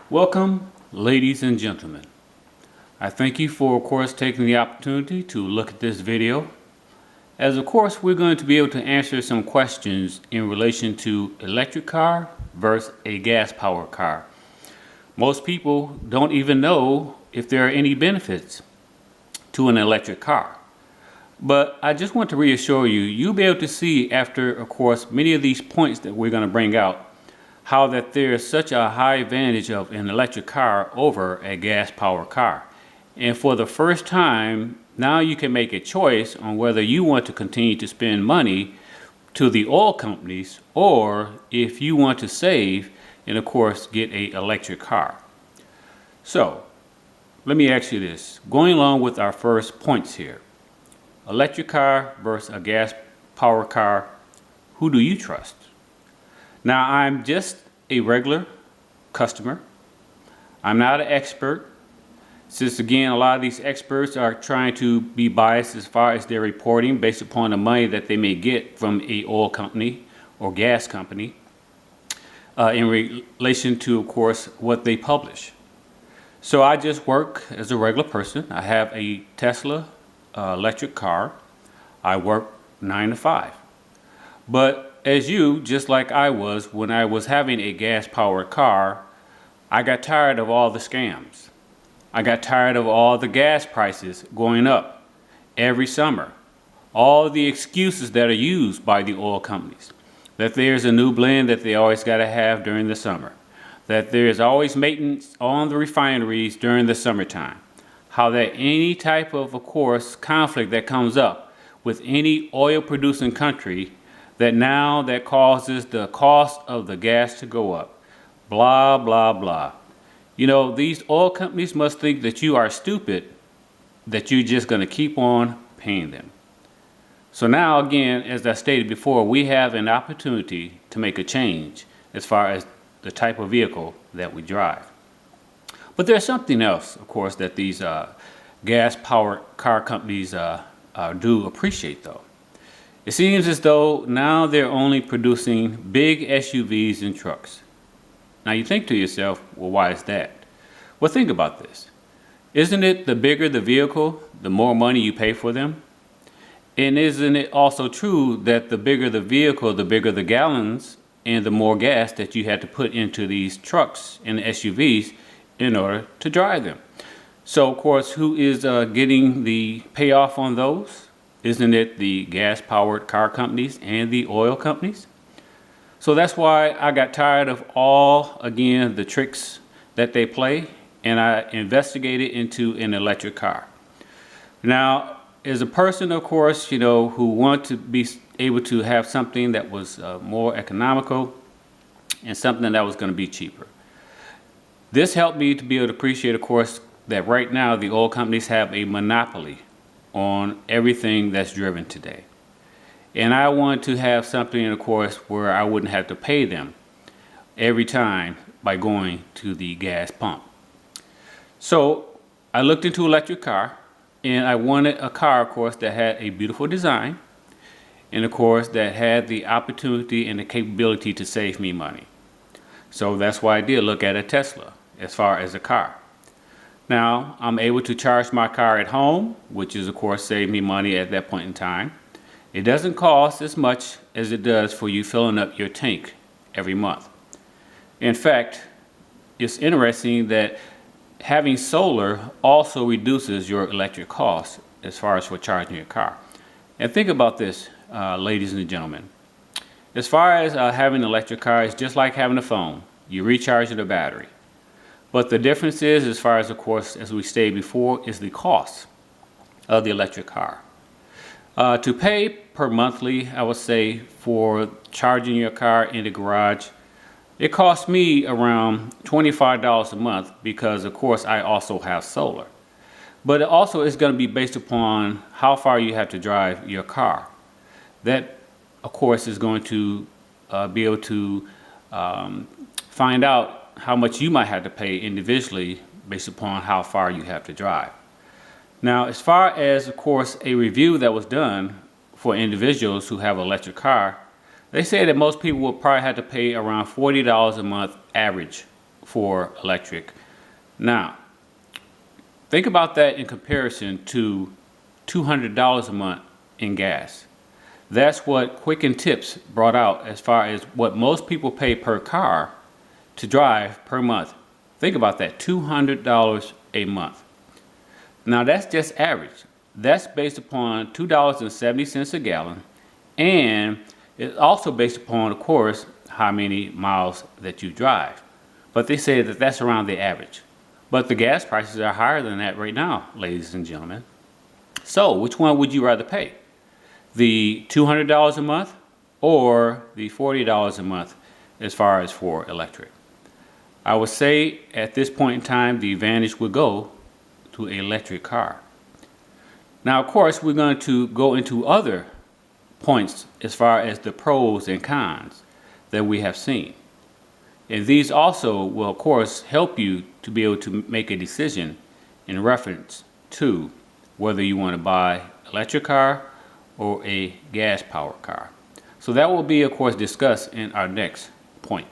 Welcome, ladies and gentlemen. I thank you for, of course, taking the opportunity to look at this video. As of course, we're going to be able to answer some questions in relation to electric car versus a gas-powered car. Most people don't even know if there are any benefits to an electric car. But I just want to reassure you, you'll be able to see after, of course, many of these points that we're going to bring out, how that there is such a high advantage of an electric car over a gas-powered car. And for the first time, now you can make a choice on whether you want to continue to spend money to the oil companies or if you want to save and, of course, get an electric car. So, let me ask you this. Going along with our first points here, electric car versus a gas-powered car, who do you trust? Now, I'm just a regular customer. I'm not an expert. Since again, a lot of these experts are trying to be biased as far as their reporting based upon the money that they may get from a oil company or gas company in relation to, of course, what they publish. So I just work as a regular person. I have a Tesla electric car. I work 9 to 5. But as you, just like I was, when I was having a gas-powered car, I got tired of all the scams. I got tired of all the gas prices going up every summer. All the excuses that are used by the oil companies. That there's a new blend that they always got to have during the summer. That there's always maintenance on the refineries during the summertime. How that any type of course, conflict that comes up with any oil-producing country, that causes the cost of the gas to go up. Blah, blah, blah. You know, these oil companies must think that you are stupid, that you're just going to keep on paying them. So now, again, as I stated before, we have an opportunity to make a change as far as the type of vehicle that we drive. But there's something else, of course, that these gas-powered car companies do appreciate, though. It seems as though now they're only producing big SUVs and trucks. Now you think to yourself, well, why is that? Well, think about this. Isn't it the bigger the vehicle, the more money you pay for them? And isn't it also true that the bigger the vehicle, the bigger the gallons and the more gas that you had to put into these trucks and SUVs in order to drive them? So, of course, who is getting the payoff on those? Isn't it the gas-powered car companies and the oil companies? So that's why I got tired of all, again, the tricks that they play, and I investigated into an electric car. Now, as a person, of course, you know, who want to be able to have something that was more economical and something that was going to be cheaper. This helped me to be able to appreciate, of course, that right now the oil companies have a monopoly on everything that's driven today. And I want to have something, of course, where I wouldn't have to pay them every time by going to the gas pump. So I looked into electric car, and I wanted a car, of course, that had a beautiful design, and of course that had the opportunity and the capability to save me money. So that's why I did look at a Tesla as far as a car. Now, I'm able to charge my car at home, which is, of course, save me money at that point in time. It doesn't cost as much as it does for you filling up your tank every month. In fact, it's interesting that having solar also reduces your electric costs as far as for charging your car. And think about this, ladies and gentlemen. As far as having an electric car, it's just like having a phone. You recharge the battery. But the difference is, as far as, of course, as we stated before, is the cost of the electric car. To pay per monthly, I would say, for charging your car in the garage, it costs me around $25 a month because, of course, I also have solar. But it also is going to be based upon how far you have to drive your car. That, of course, is going to be able to find out how much you might have to pay individually based upon how far you have to drive. Now, as far as, of course, a review that was done for individuals who have an electric car, they say that most people will probably have to pay around $40 a month average for electric. Now, think about that in comparison to $200 a month in gas. That's what Quicken Tips brought out as far as what most people pay per car to drive per month. Think about that, $200 a month. Now that's just average. That's based upon $2.70 a gallon, and it's also based upon, of course, how many miles that you drive. But they say that that's around the average. But the gas prices are higher than that right now, ladies and gentlemen. So which one would you rather pay? The $200 a month or the $40 a month as far as for electric? I would say at this point in time, the advantage would go to an electric car. Now, of course, we're going to go into other points as far as the pros and cons that we have seen. And these also will, of course, help you to be able to make a decision in reference to whether you want to buy an electric car or a gas-powered car. So that will be, of course, discussed in our next point.